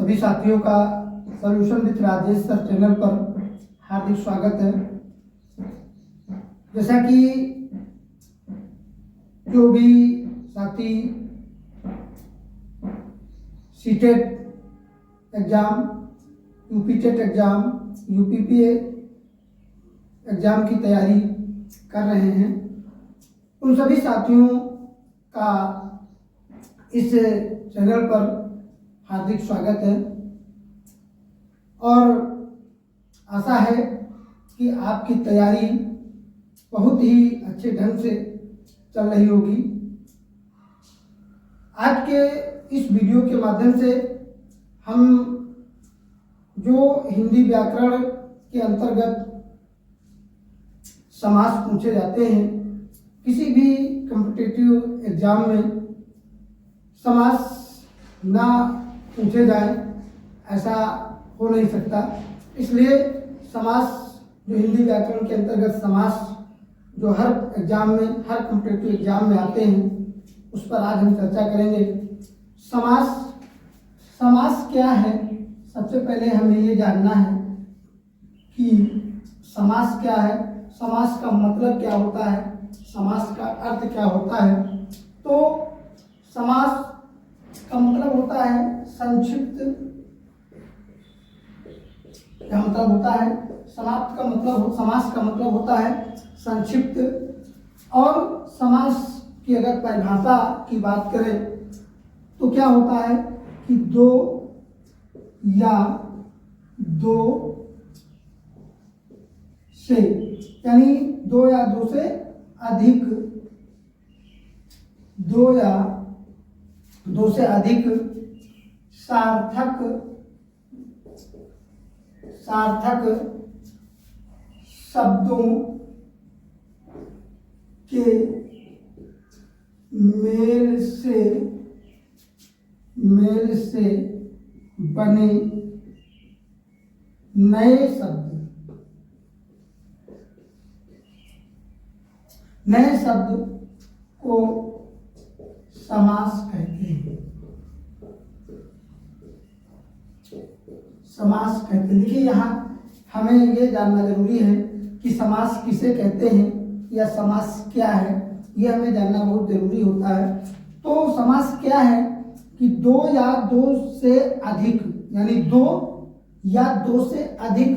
सभी साथियों का solution with Rajesh sir channel पर हार्दिक स्वागत है। जैसा कि जो भी साथी CTET exam, UPTET exam, UPPA exam की तैयारी कर रहे हैं, उन सभी साथियों का इस चैनल पर हार्दिक स्वागत है और आशा है कि आपकी तैयारी बहुत ही अच्छे ढंग से चल रही होगी। आज के इस वीडियो के माध्यम से हम जो हिंदी व्याकरण के अंतर्गत समास पूछे जाते हैं, किसी भी कॉम्पिटिटिव एग्जाम में समास ना पूछे जाए ऐसा हो नहीं सकता। इसलिए समास जो हिंदी व्याकरण के अंतर्गत समास जो हर एग्जाम में, हर कॉम्पिटिटिव एग्जाम में आते हैं, उस पर आज हम चर्चा करेंगे। समास क्या है? सबसे पहले हमें ये जानना है कि समास क्या है, समास का मतलब क्या होता है, समास का अर्थ क्या होता है। तो समास का मतलब होता है संक्षिप्त, क्या मतलब होता है? समाप्त का मतलब, समास का मतलब होता है संक्षिप्त। और समास की अगर परिभाषा की बात करें तो क्या होता है कि दो या दो से, यानी दो या दो से अधिक, दो या दो से अधिक सार्थक शब्दों के मेल से बने नए शब्द को समास कहते हैं। समास कहते हैं। देखिए, यहाँ हमें ये जानना जरूरी है कि समास किसे कहते हैं या समास क्या है, ये हमें जानना बहुत जरूरी होता है। तो समास क्या है कि दो या दो से अधिक, यानी दो या दो से अधिक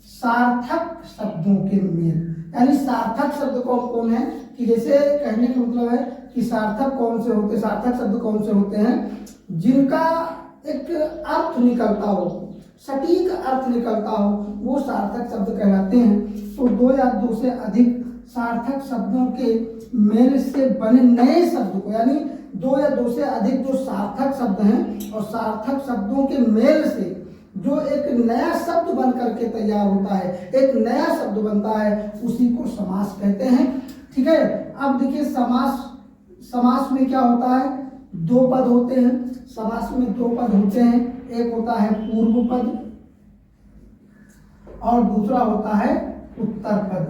सार्थक शब्दों के मेल, यानी सार्थक शब्द कौन है कि जैसे कहने का मतलब है कि सार्थक कौन से होते, सार्थक शब्द कौन से होते हैं जिनका एक अर्थ निकलता हो, सटीक अर्थ निकलता हो, वो सार्थक शब्द कहलाते हैं। तो दो या दो से अधिक सार्थक शब्दों के मेल से बने नए शब्द को, यानी दो या दो से अधिक जो सार्थक शब्द हैं और सार्थक शब्दों के मेल से जो एक नया शब्द बन करके तैयार होता है, एक नया शब्द बनता है, उसी को समास कहते हैं। ठीक है। अब देखिए, समास में क्या होता है? दो पद होते हैं। समास में दो पद होते हैं, एक होता है पूर्व पद और दूसरा होता है उत्तर पद।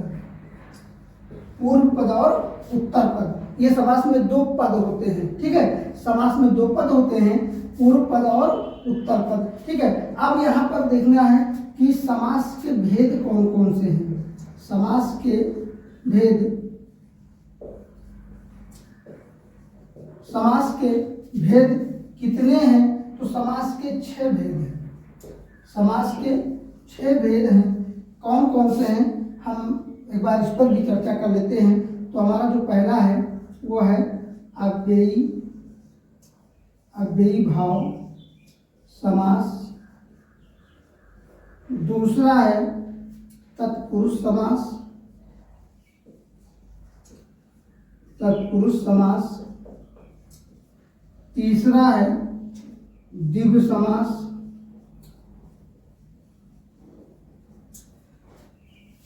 पूर्व पद और उत्तर पद, ये समास में दो पद होते हैं। ठीक है, समास में दो पद होते हैं, पूर्व पद और उत्तर पद। ठीक है। अब यहाँ पर देखना है कि समास के भेद कौन कौन से हैं। समास के भेद, समास के भेद कितने हैं? तो समास के 6 भेद हैं। समास के 6 भेद हैं। कौन कौन से हैं, हम एक बार इस पर भी चर्चा कर लेते हैं। तो हमारा जो पहला है वो है अव्ययी भाव समास। दूसरा है तत्पुरुष समास। तीसरा है द्विगु समास।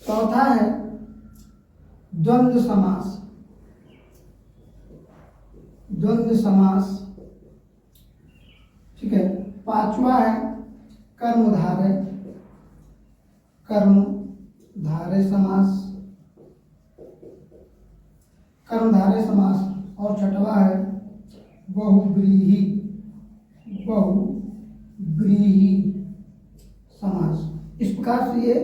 चौथा है द्वंद्व समास। ठीक है। पांचवा है कर्मधारय समास। और छठवा है बहुव्रीहि प्रकार से ये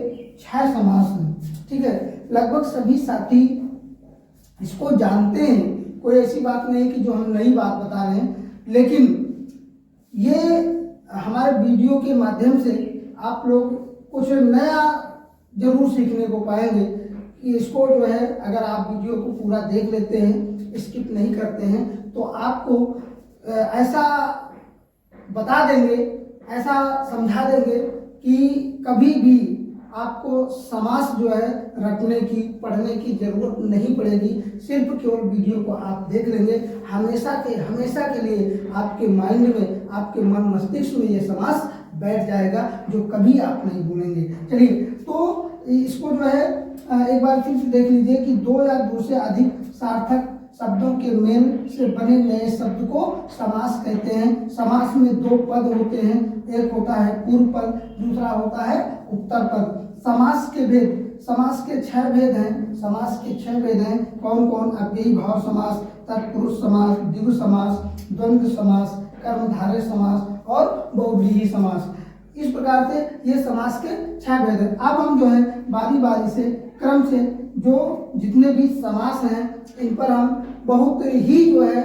6 समास हैं, ठीक है। लगभग सभी साथी इसको जानते हैं, कोई ऐसी बात नहीं कि जो हम नई बात बता रहे हैं, लेकिन ये हमारे वीडियो के माध्यम से आप लोग कुछ नया जरूर सीखने को पाएंगे कि इसको जो है अगर आप वीडियो को पूरा देख लेते हैं, स्किप नहीं करते हैं, तो आपको ऐसा बता देंगे, ऐसा समझा देंगे कि कभी भी आपको समास जो है रटने की, पढ़ने की जरूरत नहीं पड़ेगी। सिर्फ केवल वीडियो को आप देख लेंगे, हमेशा के लिए आपके माइंड में, आपके मन मस्तिष्क में ये समास बैठ जाएगा, जो कभी आप नहीं भूलेंगे। चलिए, तो इसको जो है एक बार फिर से देख लीजिए कि 2 या 2 से अधिक सार्थक शब्दों के मेल से बने नए शब्द को समास कहते हैं। समास में 2 पद होते हैं, एक होता है पूर्व पद, दूसरा होता है उत्तर पद। समास के भेद, समास के 6 भेद हैं। समास के 6 भेद हैं, कौन कौन? अव्ययी भाव समास, तत्पुरुष समास, द्विगु समास, द्वंद्व समास, कर्मधारय समास और बहुव्रीहि समास। इस प्रकार से ये समास के 6 भेद हैं। अब हम जो है बारी बारी से, क्रम से जो जितने भी समास हैं इन पर हम बहुत ही जो है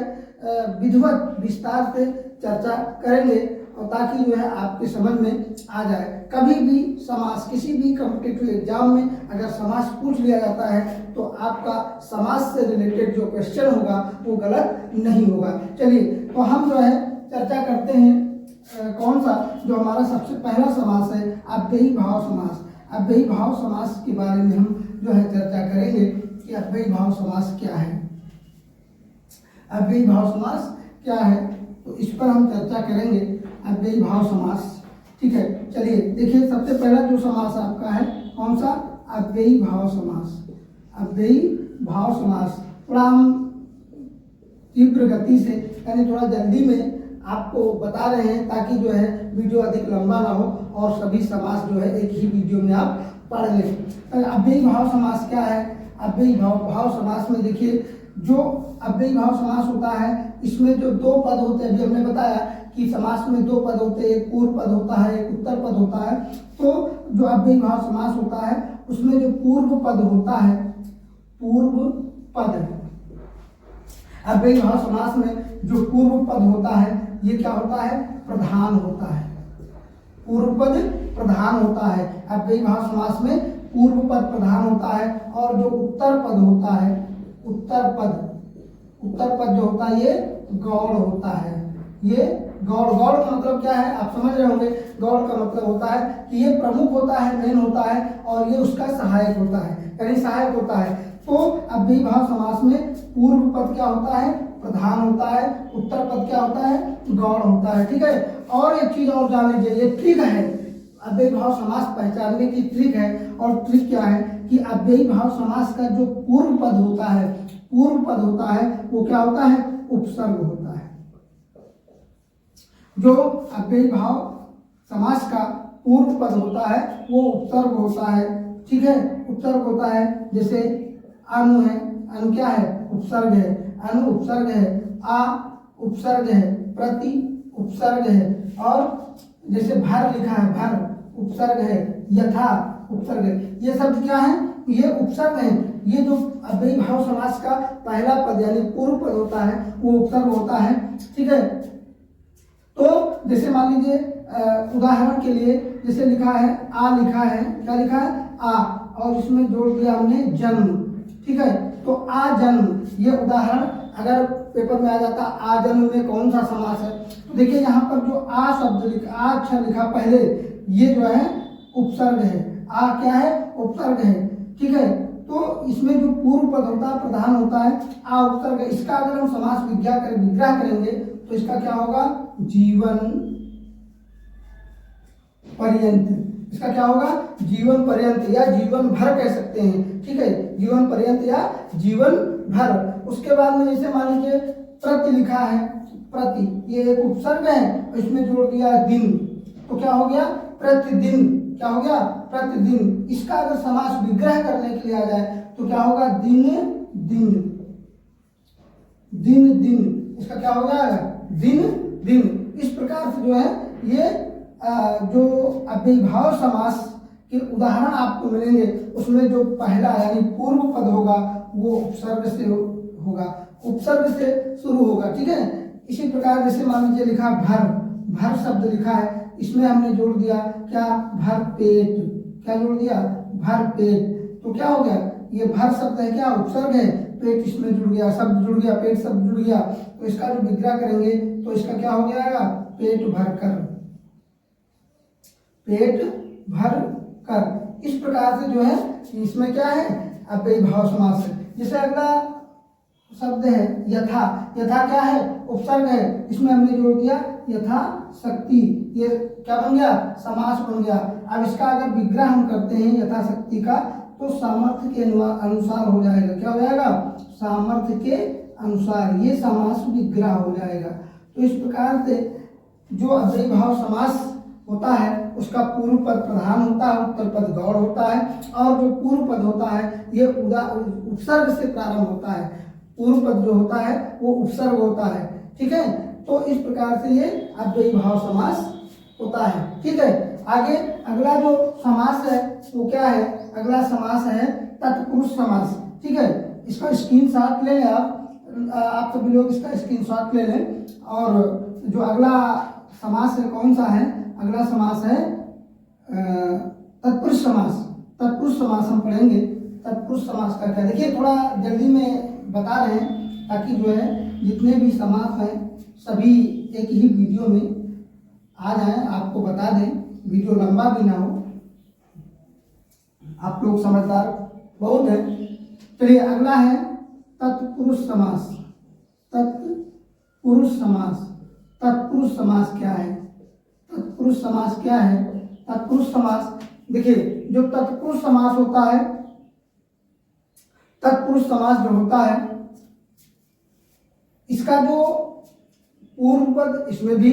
विधिवत विस्तार से चर्चा करेंगे, और ताकि जो है आपके समझ में आ जाए। कभी भी समास, किसी भी कॉम्पिटिटिव एग्जाम में अगर समास पूछ लिया जाता है तो आपका समास से रिलेटेड जो क्वेश्चन होगा वो गलत नहीं होगा। चलिए, तो हम जो है चर्चा करते हैं कौन सा, जो हमारा सबसे पहला समास है अव्ययी भाव समास। अव्ययी भाव समास के बारे में हम जो है चर्चा करेंगे कि अव्ययी भाव समास क्या है। अव्ययी भाव समास क्या है, तो इस पर हम चर्चा करेंगे। अव्ययी भाव समास, ठीक है। चलिए देखिए, सबसे पहला जो समास आपका है कौन सा? अव्ययी भाव समास। अव्ययी भाव समास थोड़ा हम तीव्र गति से, यानी थोड़ा जल्दी में आपको बता रहे हैं, ताकि जो है वीडियो अधिक लंबा ना हो और सभी समास जो है एक ही वीडियो में आप पढ़ लें। अव्ययी भाव समास क्या है? अव्ययी भाव समास में देखिए, जो अव्ययी भाव समास होता है इसमें जो 2 पद होते हैं, अभी हमने बताया कि समास में 2 पद होते हैं, एक पूर्व पद होता है, एक उत्तर पद होता है। तो जो अव्ययी भाव समास होता है उसमें जो पूर्व पद होता है, पूर्व पद, अव्ययी भाव समास में जो पूर्व पद होता है ये क्या होता है? प्रधान होता है। पूर्व पद प्रधान होता है। अव्ययी भाव समास में पूर्व पद प्रधान होता है, और जो उत्तर पद होता है, उत्तर पद जो होता है ये गौड़ होता है। ये गौड़ का मतलब क्या है आप समझ रहे होंगे। गौड़ का मतलब होता है कि ये प्रमुख होता है, मेन होता है, और ये उसका सहायक होता है, यानी सहायक होता है। तो अव्ययी भाव समास में पूर्व पद क्या होता है? प्रधान होता है। उत्तर पद क्या होता है? गौड़ होता है, ठीक है। और एक चीज और जान लीजिए, ये ट्रिक है, अव्ययी भाव समास पहचानने की ट्रिक है। और ट्रिक क्या है कि अव्ययी भाव समास का जो पूर्व पद होता है, वो क्या होता है? उपसर्ग होता है। जो अव्ययी भाव समास का पूर्व पद होता है वो उपसर्ग होता है, ठीक है। उपसर्ग होता है, जैसे अनु है, अनु क्या है? उपसर्ग है। अनु उपसर्ग है, आ उपसर्ग है, प्रति उपसर्ग है, और जैसे भर लिखा है, भर उपसर्ग है, यथा उपसर्ग है। ये सब क्या है? ये उपसर्ग है। ये जो अव्ययी भाव समास का पहला पद यानी पूर्व पद होता है वो उपसर्ग होता है, ठीक है। तो जैसे मान लीजिए उदाहरण के लिए, जैसे लिखा है आ, लिखा है, क्या लिखा है? आ, और इसमें जोड़ दिया हमने जन्म, ठीक है। तो आ जन्म, ये उदाहरण अगर पेपर में आ जाता आ जन्म में कौन सा समास है, तो देखिए यहाँ पर जो आ शब्द लिखा, आ अक्षर लिखा पहले, ये जो है उपसर्ग है। आ क्या है? उपसर्ग है, ठीक है। तो इसमें जो पूर्व पद होता है प्रधान होता है, आ उपसर्ग है। इसका अगर हम समास विग्रह करेंगे तो इसका क्या होगा? जीवन पर्यंत। इसका क्या होगा? जीवन पर्यंत या जीवन भर कह सकते हैं, ठीक है। जीवन पर्यंत या जीवन भर। उसके बाद में जैसे मान लीजिए प्रति लिखा है, प्रति, ये एक उपसर्ग है, इसमें जोड़ दिया दिन, तो क्या हो गया? प्रतिदिन। क्या हो गया? प्रतिदिन। इसका अगर समास विग्रह करने के लिए आ जाए तो क्या होगा? दिन दिन, दिन दिन। इसका क्या हो जाएगा? दिन दिन। इस प्रकार से जो है ये जो अव्ययी भाव समास कि उदाहरण आपको मिलेंगे, उसमें जो पहला यानी पूर्व पद होगा वो उपसर्ग से होगा, उपसर्ग से शुरू होगा। ठीक है, इसी प्रकार जैसे मान लीजिए लिखा भर, भर शब्द लिखा है, इसमें हमने जोड़ दिया क्या, भर पेट, क्या जोड़ दिया, भर पेट। तो क्या हो गया, ये भर शब्द है क्या, उपसर्ग है, पेट इसमें जुड़ गया, शब्द जुड़ गया, पेट शब्द जुड़ गया, तो इसका जो विग्रह करेंगे तो इसका क्या हो जाएगा, पेट भर कर, पेट भर कर। इस प्रकार से जो है इसमें क्या है, अव्ययीभाव समास है। जैसे अगला शब्द है यथा, यथा क्या है, उपसर्ग है, इसमें हमने जोड़ दिया यथा शक्ति, ये क्या बन गया, समास बन गया। अब इसका अगर विग्रह हम करते हैं यथा शक्ति का, तो सामर्थ्य के अनुसार हो जाएगा, क्या हो जाएगा, सामर्थ्य के अनुसार, ये समास विग्रह हो जाएगा। तो इस प्रकार से जो अव्ययीभाव समास होता है उसका पूर्व पद प्रधान होता है, उत्तर पद गौड़ होता है, और जो पूर्व पद होता है ये उपसर्ग से प्रारंभ होता है, पूर्व पद जो होता है वो उपसर्ग होता है। ठीक है, तो इस प्रकार से ये अव्ययीभाव समास होता है। ठीक है, आगे अगला जो समास है वो क्या है, अगला समास है तत्पुरुष समास। ठीक है, इसका स्क्रीनशॉट ले लें आप सभी लोग इसका स्क्रीनशॉट ले लें। और जो अगला समास है कौन सा है, अगला समास है तत्पुरुष समास। तत्पुरुष समास हम पढ़ेंगे, तत्पुरुष समास का क्या, देखिए थोड़ा जल्दी में बता रहे हैं ताकि जो है जितने भी समास हैं सभी एक ही वीडियो में आ जाएं, आपको बता दें, वीडियो लंबा भी ना हो, आप लोग समझदार बहुत है। चलिए अगला है तत्पुरुष समास। तत्पुरुष समास, तत्पुरुष समास क्या है, तत्पुरुष समास क्या है, तत्पुरुष समास देखिए जो तत्पुरुष समास होता है, तत्पुरुष समास जो होता है इसका जो पूर्व पद, इसमें भी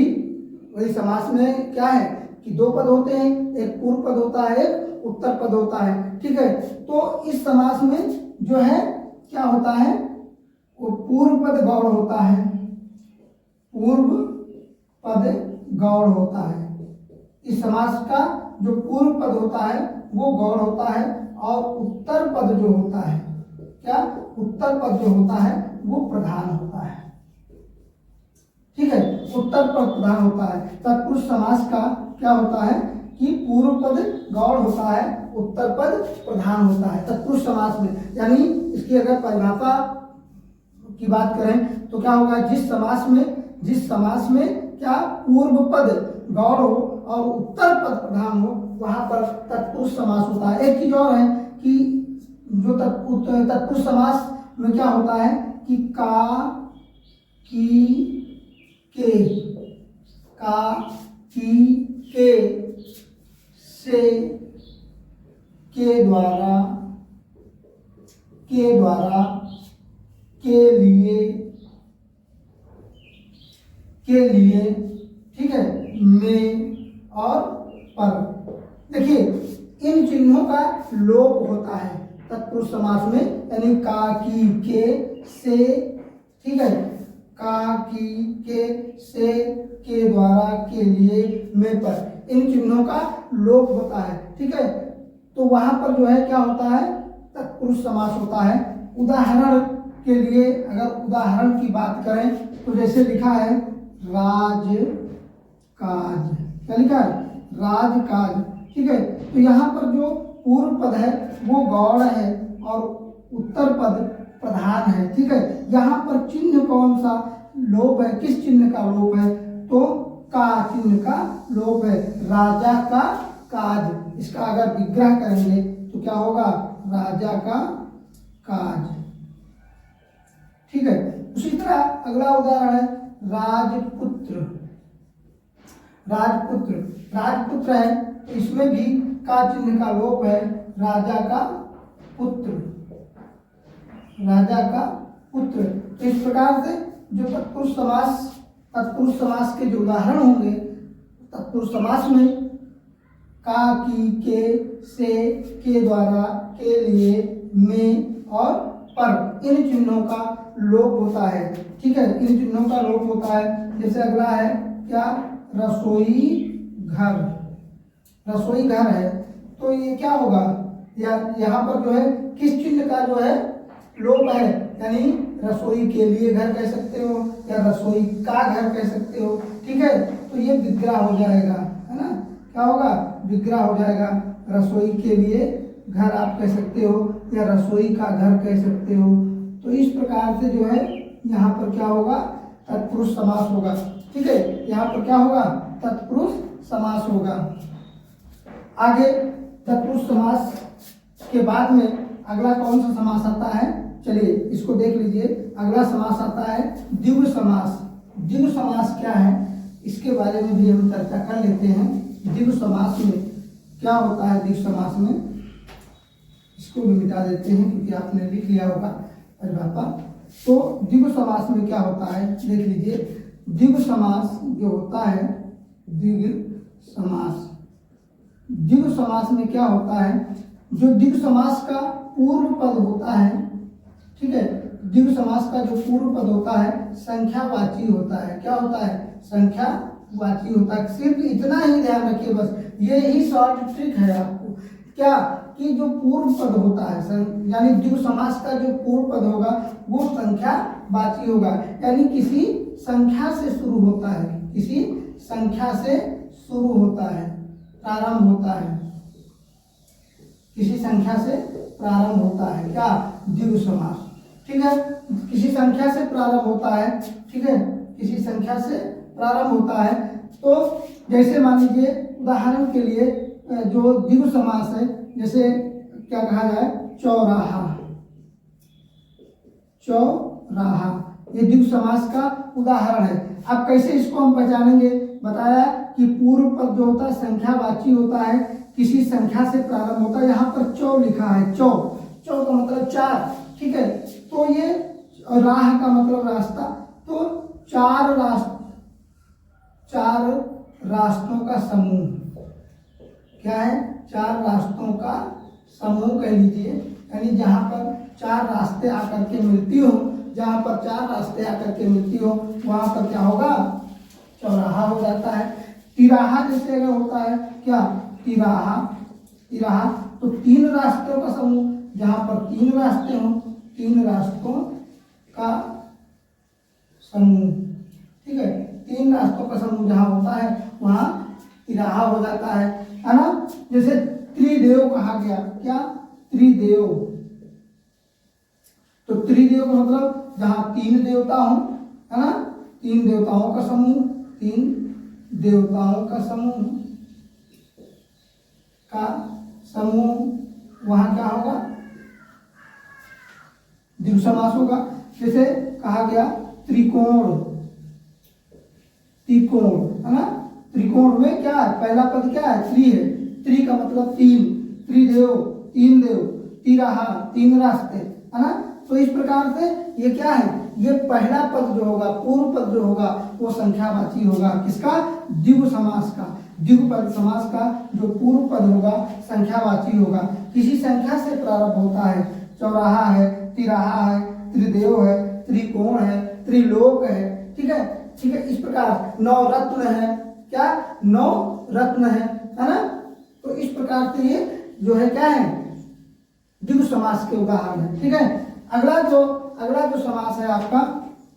वही समास में क्या है कि दो पद होते हैं, एक पूर्व पद होता है, एक उत्तर पद होता है। ठीक है, तो इस समास में जो है क्या होता है, वो पूर्व पद गौड़ होता है, पूर्व पद गौड़ होता है। इस समास का जो पूर्व पद होता है वो गौड़ होता है, और उत्तर पद जो होता है, क्या, उत्तर पद जो होता है वो प्रधान होता है। ठीक है, उत्तर पद प्रधान होता है। तत्पुरुष समास का क्या होता है कि पूर्व पद गौड़ होता है, उत्तर पद प्रधान होता है तत्पुरुष समास में। यानी इसकी अगर परिभाषा की बात करें तो क्या होगा, जिस समास में क्या पूर्व पद गौड़ हो और उत्तर पद प्रधान हो, वहां पर तत्पुरुष समास होता है। एक चीज और है कि जो तत्पुरुष समास में क्या होता है कि का, की, के, का, की, के, से, के द्वारा, के लिए, ठीक है, में और पर। देखिए इन चिन्हों का लोप होता है तत्पुरुष समास में, यानी का, की, के, से, ठीक है, का, की, के, से, के द्वारा, के लिए, में पर, इन चिन्हों का लोप होता है। ठीक है, तो वहां पर जो है क्या होता है, तत्पुरुष समास होता है। उदाहरण के लिए अगर उदाहरण की बात करें तो जैसे लिखा है राज काज, क्या लिखा है, राज काज। ठीक है, तो यहाँ पर जो पूर्व पद है वो गौड़ है और उत्तर पद प्रधान है। ठीक है, यहाँ पर चिन्ह कौन सा लोप है, किस चिन्ह का लोप है, तो का चिन्ह का लोप है, राजा का काज। इसका अगर विग्रह करेंगे तो क्या होगा, राजा का काज। ठीक है, उसी तरह अगला उदाहरण है राजपुत्र। राजपुत्र, राजपुत्र है तो इसमें भी का चिन्ह का लोप है, राजा का पुत्र, राजा का पुत्र। तो इस प्रकार से जो तत्पुरुष समास के जो उदाहरण होंगे, तत्पुरुष समास में का, की, के, से, के द्वारा, के लिए, में और पर, इन चिन्हों का लोप होता है। ठीक है, इन चिन्हों का लोप होता है। जैसे अगला है क्या, रसोई घर। रसोई घर है तो ये क्या होगा, या यहाँ पर जो है किस चिन्ह का जो है लोप है, यानी रसोई के लिए घर कह सकते हो या रसोई का घर कह सकते हो, ठीक है। तो ये विग्रह हो जाएगा, है ना, क्या होगा, विग्रह हो जाएगा। रसोई के लिए घर आप कह सकते हो या रसोई का घर कह सकते हो। तो इस प्रकार से जो है यहाँ पर क्या होगा, तत्पुरुष समास होगा, ठीक है। यहाँ पर क्या होगा, तत्पुरुष समास होगा। आगे तत्पुरुष समास के बाद में अगला कौन सा समास आता है, चलिए इसको देख लीजिए। अगला समास आता है द्विगु समास। द्विगु समास क्या है, इसके बारे में भी हम चर्चा कर लेते हैं। द्विगु समास में क्या होता है, द्विगु समास में, इसको भी मिटा देते हैं क्योंकि आपने लिख लिया होगा परिभाषा। तो द्विगु समास में क्या होता है, देख लीजिए। द्विगु समास जो होता है, द्विगु समास, द्विगु समास में क्या होता है, जो द्विगु समास का पूर्व पद होता है, ठीक है, द्विगु समास का जो पूर्व पद होता है संख्यावाची होता है। क्या होता है, संख्यावाची होता है। सिर्फ इतना ही ध्यान रखिए, बस ये ही शॉर्ट ट्रिक है आपको, क्या कि जो पूर्व पद होता है, यानी द्विगु समास का जो पूर्व पद होगा वो संख्यावाची होगा, यानी किसी संख्या से शुरू होता है, किसी संख्या से शुरू होता है, प्रारंभ होता है, किसी संख्या से प्रारंभ होता है, क्या, द्विगु समास, ठीक है। किसी संख्या से प्रारंभ होता है, ठीक है, किसी संख्या से प्रारंभ होता है। तो जैसे मान लीजिए उदाहरण के लिए जो द्विगु समास है, जैसे क्या कहा जाए, चौराहा, चौराहा, ये द्विगु समास का उदाहरण है। अब कैसे इसको हम पहचानेंगे, बताया कि पूर्व पद जो होता है संख्यावाची होता है, किसी संख्या से प्रारंभ होता है। यहाँ पर चौ लिखा है, चौ, चौ का मतलब चार, ठीक है। तो ये राह का मतलब रास्ता, तो चार रास्तों का समूह, क्या है, चार रास्तों का समूह कह लीजिए, यानी जहाँ पर चार रास्ते आकर के मिलती हो, जहाँ पर चार रास्ते आकर के मिलती हो वहाँ पर क्या होगा, चौराहा हो जाता है। तिराहा जैसे अगर होता है, क्या, तिराहा, तिराहा तो तीन रास्तों का समूह, जहाँ पर तीन रास्ते हों, तीन रास्तों का समूह, ठीक है, तीन रास्तों का समूह जहाँ होता है वहाँ तिराहा हो जाता है ना। जैसे त्रिदेव कहा गया, क्या, त्रिदेव, तो त्रिदेव का मतलब जहाँ तीन देवता हों, है ना, तीन देवताओं का समूह, तीन देवताओं का समूह वहाँ क्या होगा, द्विगु समास होगा। जैसे कहा गया त्रिकोण, त्रिकोण, है ना, त्रिकोण में क्या है, पहला पद क्या है, त्रि है, त्रि का मतलब तीन, त्रिदेव, तीन देव, तिराहा, तीन रास्ते, है ना। तो इस प्रकार से ये क्या है, ये पहला पद जो होगा, पूर्व पद जो होगा वो संख्यावाची होगा, किसका, द्विगु समास का। द्विगु पद समास का जो पूर्व पद होगा संख्यावाची होगा, किसी संख्या से प्रारंभ होता है। चौराहा है, तिराहा है, त्रिदेव है, त्रिकोण है, त्रिलोक है, ठीक है, ठीक है। इस प्रकार नौ रत्न है, क्या, नौ रत्न है ना। तो इस प्रकार से ये जो है क्या है, द्विगु समास के उदाहरण है, ठीक है। अगला जो समास है आपका,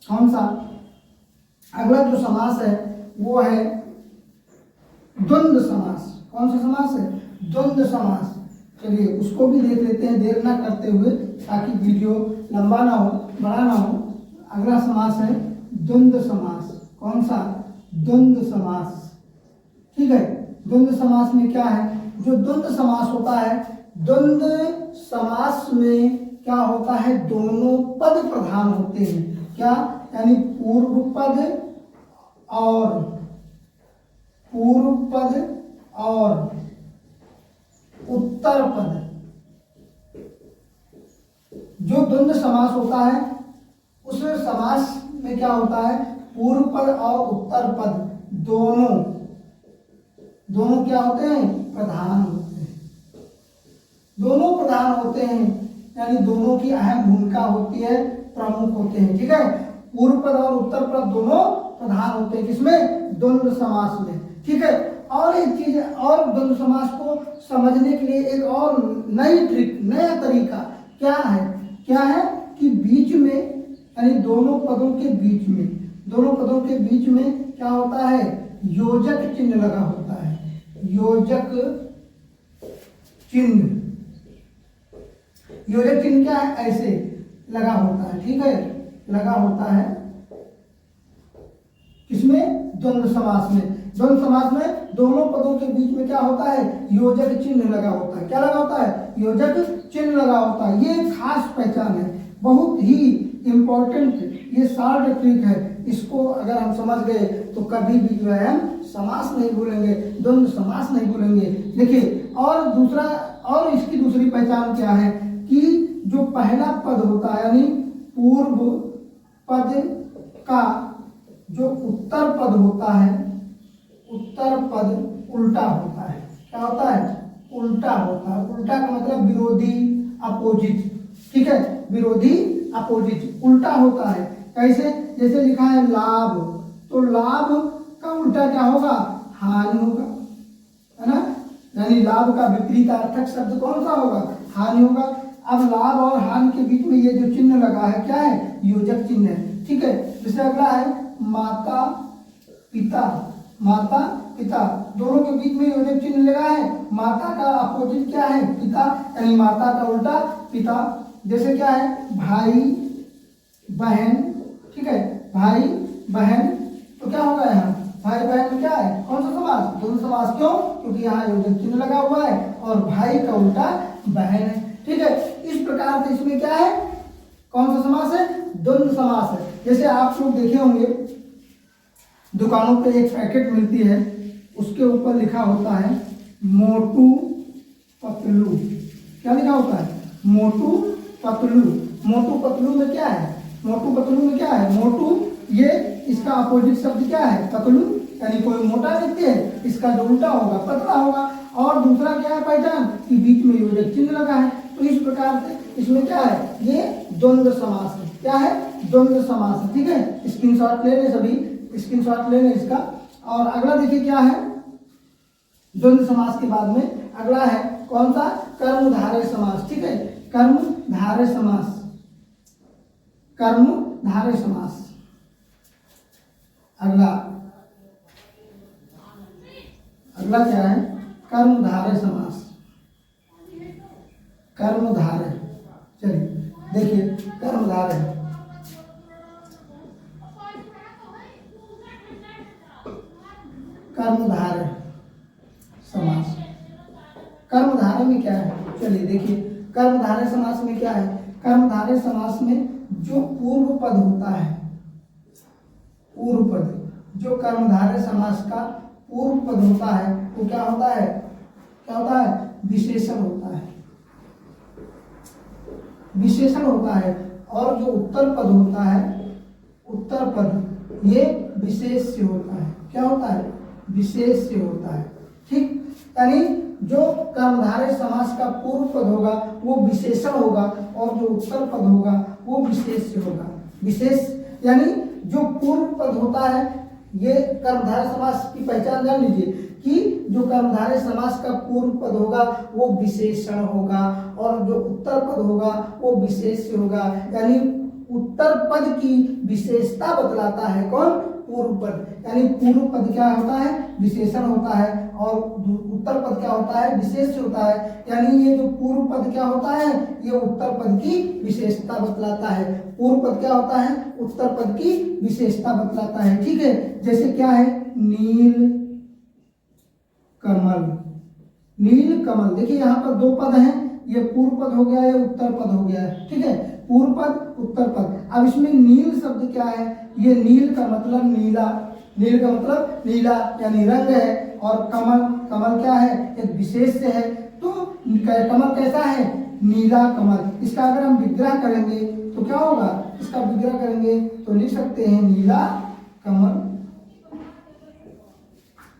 कौन सा, अगला जो समास है वो है द्वंद्व समास। कौन सा समास है, द्वंद्व समास। चलिए उसको भी देख लेते हैं देर ना करते हुए, ताकि वीडियो लंबा ना हो, बड़ा ना हो। अगला समास है द्वंद्व समास। कौन सा, द्वंद्व समास, ठीक है। द्वंद्व समास में क्या है, जो द्वंद्व समास होता है, द्वंद्व समास में क्या होता है, दोनों पद प्रधान होते हैं, क्या, यानी पूर्व पद और उत्तर पद। जो द्वंद्व समास होता है उस समास में क्या होता है, पूर्व पद और उत्तर पद दोनों क्या होते हैं, प्रधान होते हैं, दोनों प्रधान होते हैं, यानी दोनों की अहम भूमिका होती है, प्रमुख होते हैं, ठीक है। पूर्व पद और उत्तर पद दोनों प्रधान होते हैं, किसमें, द्वंद्व समास में, ठीक है। और एक चीज है, और द्वंद्व समास को समझने के लिए एक और नई ट्रिक, नया तरीका क्या है? क्या है कि बीच में, यानी दोनों पदों के बीच में, दोनों पदों के बीच में क्या होता है? योजक चिन्ह लगा होता है। योजक चिन्ह, योजक चिन्ह क्या है? ऐसे लगा होता है, ठीक है, लगा होता है। किसमें? द्वंद्व समास में। द्वंद्व समास में दोनों पदों के बीच में क्या होता है? योजक चिन्ह लगा होता है। क्या लगा होता है? योजक चिन्ह लगा होता है। ये खास पहचान है, बहुत ही इंपॉर्टेंट, ये शार्ट ट्रिक है। इसको अगर हम समझ गए तो कभी भी जो है हम समास नहीं भूलेंगे, द्वंद्व समास नहीं भूलेंगे। देखिए, और दूसरा, और इसकी दूसरी पहचान क्या है कि जो पहला पद होता है, यानी पूर्व पद का जो उत्तर पद होता है, उत्तर पद उल्टा होता है। क्या होता है? उल्टा होता है। उल्टा का मतलब विरोधी, अपोजिट, ठीक है, विरोधी अपोजिट, उल्टा होता है। कैसे? जैसे लिखा है लाभ, तो लाभ का उल्टा क्या होगा? हानि होगा, है ना? यानी लाभ का विपरीतार्थक शब्द कौन सा होगा? हानि होगा। अब लाभ और हानि के बीच में ये जो चिन्ह लगा है क्या है? योजक चिन्ह है, ठीक है। जैसे अगला है माता पिता, माता पिता, दोनों के बीच में योजक चिन्ह लगा है। माता का अपोजिट क्या है? पिता, यानी माता का उल्टा पिता। जैसे क्या है? भाई बहन, ठीक है, भाई बहन, तो क्या होगा यहाँ? भाई बहन में क्या है? कौन सा समास? द्वंद्व समास। क्यों? क्योंकि यहाँ योजक चिन्ह लगा हुआ है और भाई का उल्टा बहन है, ठीक है। इस प्रकार से इसमें क्या है? कौन सा समास है? द्वंद्व समास है। जैसे आप लोग देखे होंगे दुकानों पे एक पैकेट मिलती है, उसके ऊपर लिखा होता है मोटू पतलू। क्या लिखा होता है? मोटू पतलू। मोटू पतलू में क्या है? मोटू पतलू में क्या है? मोटू, ये इसका अपोजिट शब्द क्या है? पतलू, यानी कोई मोटा व्यक्ति है, इसका जो उल्टा होगा पतला होगा। और दूसरा क्या है पहचान? कि बीच में योजक चिन्ह लगा है। तो इस प्रकार से इसमें क्या है? ये द्वंद्व समास है। क्या है? द्वंद्व समास है, ठीक है। स्क्रीनशॉट ले लें, सभी स्क्रीनशॉट ले लें इसका। और अगला देखिए क्या है? द्वंद्व समास के बाद में अगला है कौन सा? कर्मधारय समास, ठीक है, कर्मधारय समास, कर्मधारय समास। अगला क्या है? कर्मधारय समास, कर्मधारय। चलिए देखिए, कर्मधारय, कर्मधारय समास। कर्मधारय में क्या है? चलिए देखिए, कर्मधारय समास में क्या है? कर्मधारय समास में जो पूर्व पद होता है, पूर्व पद, जो कर्मधारय समास का पूर्व पद होता है वो क्या होता है? क्या होता है? विशेषण होता है, विशेषण होता है। और जो उत्तर पद होता है, उत्तर पद, ये विशेष्य होता है। क्या होता है? विशेष्य होता है, ठीक। यानी जो कर्मधारय समास का पूर्व पद होगा वो विशेषण होगा और जो उत्तर पद होगा वो विशेष्य होगा। विशेष यानी जो पूर्व पद होता है, ये कर्मधारय समास की पहचान जान लीजिए कि जो कर्मधारय समास का पूर्व पद होगा वो विशेषण होगा और जो उत्तर पद होगा वो विशेष्य होगा। यानी उत्तर पद की विशेषता बतलाता है कौन? पूर्व पद। यानी पूर्व पद क्या होता है? विशेषण होता है और उत्तर पद क्या होता है? विशेष्य होता है। यानी ये जो पूर्व पद क्या होता है? ये उत्तर पद की विशेषता बतलाता है। पूर्व पद क्या होता है? उत्तर पद की विशेषता बतलाता है, ठीक है। जैसे क्या है? नील कमल, नील कमल। देखिए यहाँ पर दो पद हैं, ये पूर्व पद हो गया, ये उत्तर पद हो गया है, ठीक है। पूर्व पद, उत्तर पद। अब इसमें नील शब्द क्या है? ये नील का मतलब नीला, नील का मतलब नीला यानी रंग है। और कमल, कमल क्या है? एक विशेष्य है। तो कमल कैसा है? नीला कमल। इसका अगर हम विग्रह करेंगे तो क्या होगा? इसका विग्रह करेंगे तो लिख सकते हैं नीला कमल,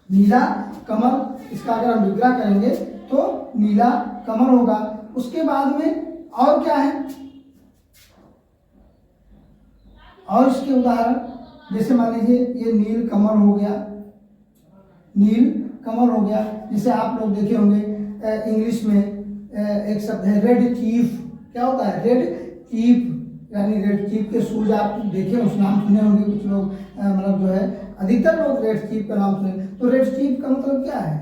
नीला कमल। इसका अगर हम विग्रह करेंगे तो नीला कमल होगा। उसके बाद में और क्या है? और इसके उदाहरण, जैसे मान लीजिए ये नील कमल हो गया, नील कमल हो गया। जैसे आप लोग देखे होंगे इंग्लिश में एक शब्द है रेड चीफ। क्या होता है? रेड चीफ, यानी रेड चीफ के शूज आप देखे, उस नाम सुने होंगे कुछ लोग, मतलब जो है अधिकतर लोग रेड चीफ का नाम सुने। तो रेड चीफ का मतलब क्या है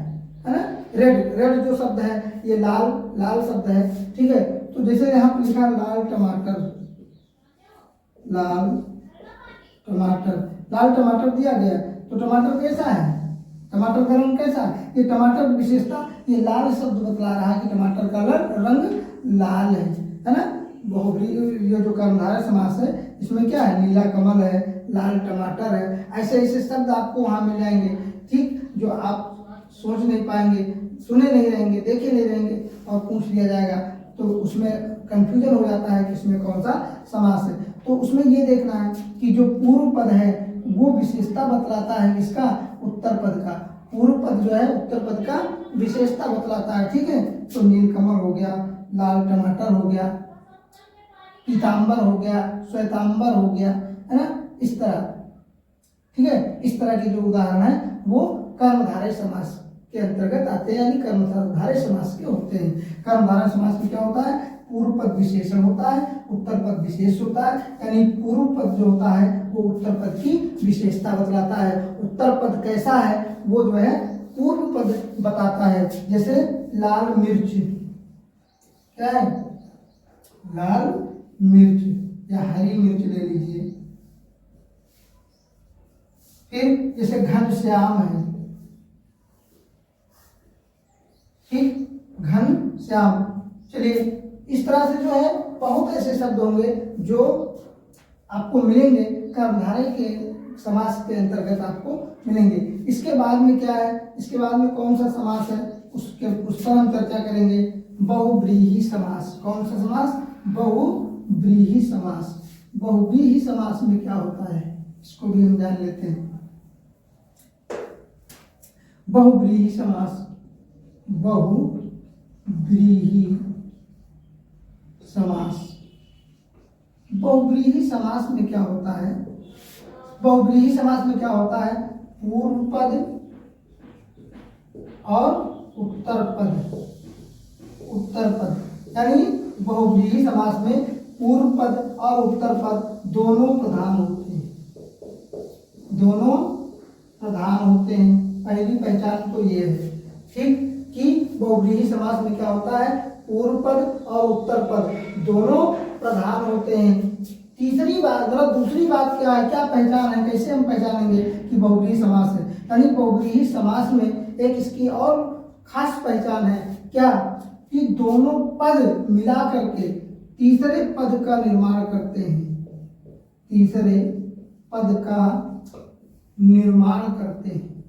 ना? रेड, रेड जो शब्द है ये लाल, लाल शब्द है, ठीक है। तो जैसे यहाँ पर लिखा लाल टमाटर, लाल टमाटर, लाल टमाटर दिया गया, तो टमाटर कैसा है? टमाटर का रंग कैसा है? ये टमाटर की विशेषता, ये लाल शब्द बतला रहा है कि टमाटर का रंग लाल है ना। बहुब्रीहि, ये जो कर्मधारय समास है इसमें क्या है? नीला कमल है, लाल टमाटर है, ऐसे ऐसे शब्द आपको वहाँ मिल जाएंगे, ठीक, जो आप सोच नहीं पाएंगे, सुने नहीं रहेंगे, देखे नहीं रहेंगे और पूछ लिया जाएगा तो उसमें कंफ्यूजन हो जाता है कि इसमें कौन सा समास है। तो उसमें ये देखना है कि जो पूर्व पद है वो विशेषता बतलाता है किसका? उत्तर पद का। पूर्व पद जो है उत्तर पद का विशेषता बतलाता है, ठीक है। तो नीलकमल हो गया, लाल टमाटर हो गया, पीतांबर हो गया, श्वेतांबर हो गया, है ना, इस तरह, ठीक है। इस तरह के जो उदाहरण है वो कर्मधारय समास के अंतर्गत आते हैं, यानी कर्मधारय समास के होते हैं। कर्मधारय समास में क्या होता है? पूर्व पद विशेषण होता है, उत्तर पद विशेष होता है, यानी पूर्व पद जो होता है वो उत्तर पद की विशेषता बतलाता है। उत्तर पद कैसा है वो जो है पूर्व पद बताता है। जैसे लाल मिर्च, क्या है? लाल मिर्च या हरी मिर्च ले लीजिए। फिर जैसे घनश्याम है, ठीक, घनश्याम। चलिए, इस तरह से जो है बहुत ऐसे शब्द होंगे जो आपको मिलेंगे कर्मधारय के समास के अंतर्गत आपको मिलेंगे। इसके बाद में क्या है? इसके बाद में कौन सा समास है उस पर हम चर्चा करेंगे। बहुव्रीहि समास। कौन सा समास? बहुव्रीहि समास। बहुव्रीहि समास में क्या होता है इसको भी हम जान लेते हैं। बहुव्रीहि समास, बहुव्रीहि समास। बहुव्रीहि समास में क्या होता है? बहुव्रीहि समास में क्या होता है? पूर्व पद और उत्तर पद, उत्तर पद, यानी बहुव्रीहि समास में पूर्व पद और उत्तर पद दोनों प्रधान होते हैं, दोनों प्रधान होते हैं। पहली पहचान तो ये है, ठीक, कि बहुव्रीहि समास में क्या होता है? पूर्व पद और उत्तर पद दोनों प्रधान होते हैं। तीसरी बात, मतलब दूसरी बात क्या है? क्या पहचान है? कैसे हम पहचानेंगे कि बहुव्रीहि समास है? यानी बहुव्रीहि समास में एक इसकी और खास पहचान है, क्या? कि दोनों पद मिला करके तीसरे पद का निर्माण करते हैं, तीसरे पद का निर्माण करते हैं,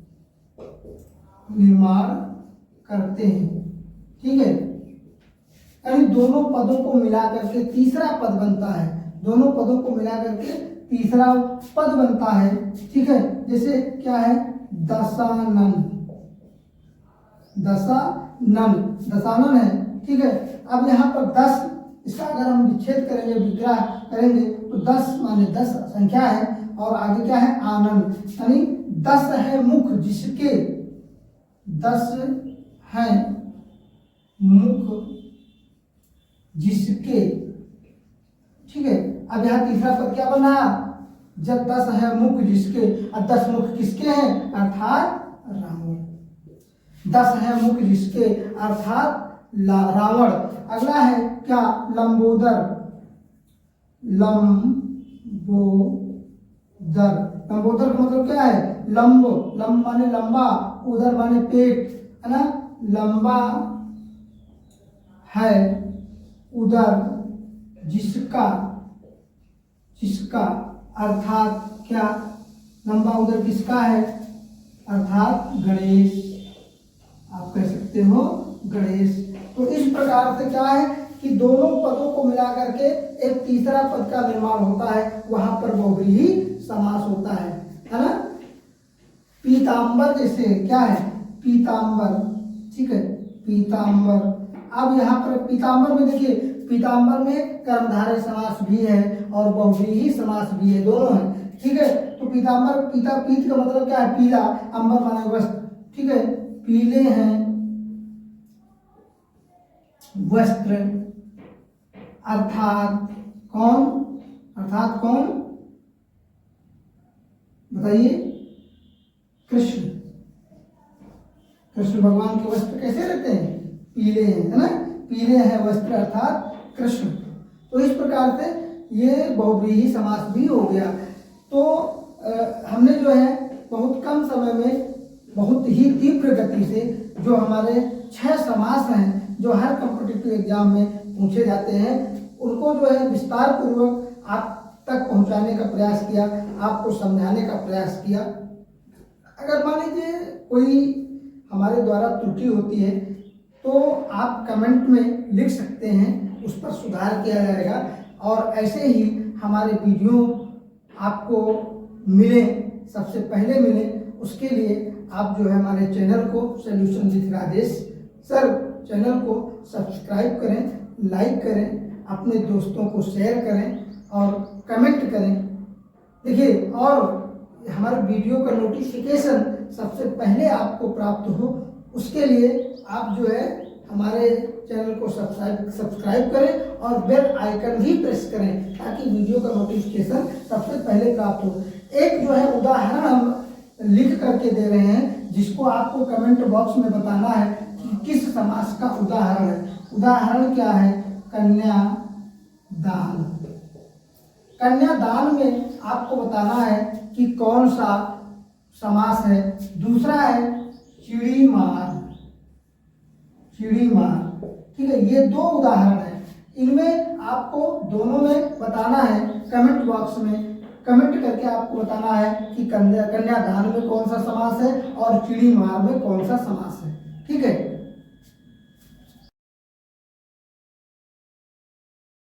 निर्माण करते हैं, ठीक है। यानी दोनों पदों को मिला करके तीसरा पद बनता है, दोनों पदों को मिला करके तीसरा पद बनता है, ठीक है। जैसे क्या है? दशानन, दशानन, दशानन है, ठीक है। अब यहाँ पर 10, इसका अगर हम विच्छेद करेंगे, विग्रह करेंगे तो 10 माने 10 संख्या है और आगे क्या है? आनंद, यानी 10 है मुख जिसके, 10 है मुख जिसके, ठीक है। अब यहाँ तीसरा पद क्या बना? जब 10 है मुख जिसके, और 10 मुख किसके हैं? अर्थात रावण। 10 है मुख जिसके अर्थात रावण। अगला है क्या? लंबोदर, लंबोदर, लंबोदर का मतलब क्या है? लंब, लंब माने लंबा, उदर माने पेट, है ना। लंबा है उदर जिसका, जिसका अर्थात क्या? लंबा उदर किसका है? अर्थात गणेश, आप कह सकते हो गणेश। तो इस प्रकार से क्या है कि दोनों पदों को मिला करके एक तीसरा पद का निर्माण होता है, वहां पर बहुव्रीहि समास होता है ना। पीतांबर जैसे क्या है? पीतांबर, ठीक है, पीतांबर। अब यहाँ पर पीतांबर में देखिए, पीतांबर में कर्मधारय समास भी है और बहुव्रीहि समास भी है, दोनों है, ठीक है। तो पीतांबर, पीता, पीत का मतलब क्या है? पीला, अंबर माने वस्त्र, ठीक है। पीले हैं वस्त्र, अर्थात कौन, अर्थात कौन बताइए, कृष्ण। कृष्ण भगवान के वस्त्र कैसे रहते हैं, पीले हैं, है ना, पीले हैं वस्त्र अर्थात कृष्ण। तो इस प्रकार से ये बहुव्रीहि समास भी हो गया। तो हमने जो है बहुत कम समय में बहुत ही तीव्र गति से जो हमारे 6 समास हैं जो हर कॉम्पिटिटिव एग्जाम में पूछे जाते हैं उनको जो है विस्तार पूर्वक आप तक पहुंचाने का प्रयास किया, आपको समझाने का प्रयास किया। अगर मान लीजिए कोई हमारे द्वारा त्रुटि होती है तो आप कमेंट में लिख सकते हैं, उस पर सुधार किया जाएगा। और ऐसे ही हमारे वीडियो आपको मिले, सबसे पहले मिले, उसके लिए आप जो है हमारे चैनल को solution with Rajesh sir channel को सब्सक्राइब करें, लाइक करें, अपने दोस्तों को शेयर करें और कमेंट करें। देखिए, और हमारे वीडियो का नोटिफिकेशन सबसे पहले आपको प्राप्त हो, उसके लिए आप जो है हमारे चैनल को सब्सक्राइब करें और बेल आइकन भी प्रेस करें ताकि वीडियो का नोटिफिकेशन सबसे पहले प्राप्त हो। एक जो है उदाहरण हम लिख करके दे रहे हैं जिसको आपको कमेंट बॉक्स में बताना है कि किस समास का उदाहरण है। उदाहरण क्या है, कन्यादान। कन्यादान में आपको बताना है कि कौन सा समास है। दूसरा है चिड़ी मार, चिड़ी मार, ठीक है। ये 2 उदाहरण है, इनमें आपको दोनों में बताना है। कमेंट बॉक्स में कमेंट करके आपको बताना है कि कन्यादान में कौन सा समास है और चिड़ी मार में कौन सा समास है, ठीक है।